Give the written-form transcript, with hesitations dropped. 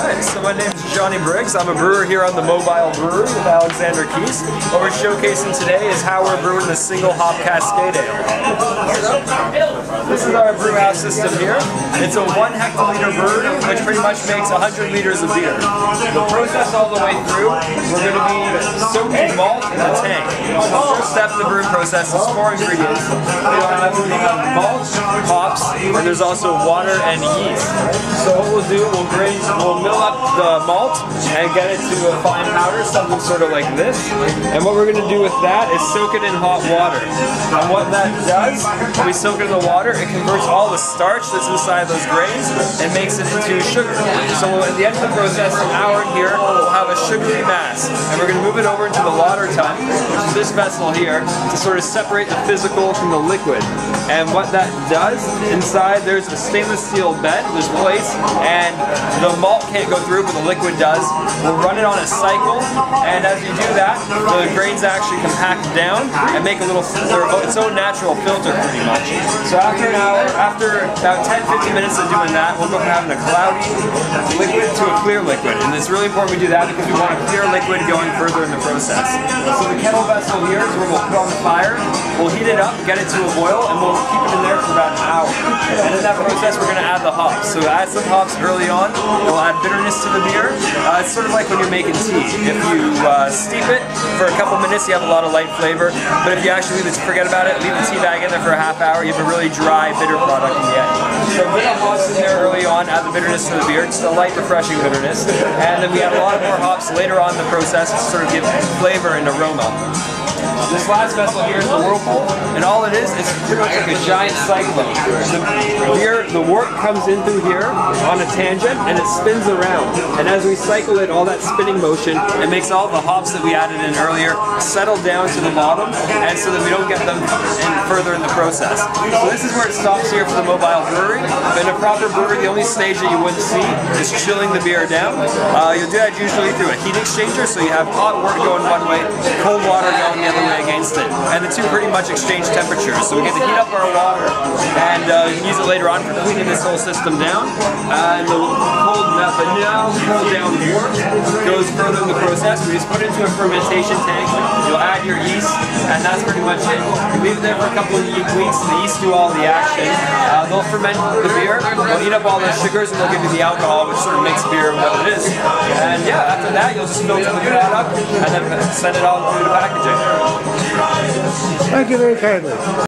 Alright, so my name's Johnny Briggs. I'm a brewer here on the Mobile Brewery with Alexander Kieth. What we're showcasing today is how we're brewing the single hop Cascade Ale. This is our brew house system here. It's a 1 hectoliter brewery, which pretty much makes 100 liters of beer. The process all the way through, we're going to be soaking malt in the tank. The first step in the brewing process is 4 ingredients. We have malt, hops, and there's also water and yeast. So what we'll do, we'll mill up the malt and get it to a fine powder, something sort of like this. And what we're going to do with that is soak it in hot water. And what that does, when we soak it in the water, it converts all the starch that's inside those grains and makes it into sugar. So at the end of the process, an hour in here, we'll have a sugary mass. And we're going to move it over into the lauter tun, which is this vessel here, to sort of separate the physical from the liquid. And what that does, inside there's a stainless steel bed, there's plates, and the malt can't go through, but the liquid does. We'll run it on a cycle, and as you do that, the grains actually compact down and make a little, its own natural filter pretty much. So after an hour, after about 10-15 minutes of doing that, we'll go from having a cloudy liquid to a clear liquid. And it's really important we do that because we want a clear liquid going further in the process. So the kettle vessel here is where we'll put on the fire, we'll heat it up, get it to a boil, and we'll keep it in there for about an hour. And in that process, we're going to add the hops. So add some hops early on, it'll add bitterness to the beer. It's sort of like when you're making tea. If you steep it for a couple minutes, you have a lot of light flavor. But if you actually forget about it, leave the tea bag in there for a half hour, you have a really dry, bitter product in the end. So put the hops in there early on, add the bitterness to the beer, just a light, refreshing bitterness. And then we add a lot more hops later on in the process to sort of give flavor and aroma. This last vessel here is the whirlpool, and all it is pretty much like a giant cyclone. The wort comes in through here on a tangent, and it spins around. And as we cycle it, all that spinning motion, it makes all the hops that we added in earlier settle down to the bottom, and so that we don't get them further in the process. So this is where it stops here for the Mobile Brewery. But in a proper brewery, the only stage that you wouldn't see is chilling the beer down. You'll do that usually through a heat exchanger, so you have hot wort going one way, cold water going the other way against it, and the two pretty much exchange temperatures. So we get to heat up our water and use it later on for cleaning this whole system down. And the cold down wort goes further in the process. We just put it into a fermentation tank. You'll add your yeast, and that's pretty much it. You leave it there for a couple of weeks. The yeast do all the action. They'll ferment the beer. They'll eat up all the sugars, and they'll give you the alcohol, which sort of makes beer what it is. And yeah, after that, you'll just filter the product and then send it on through the packaging. Thank you very kindly.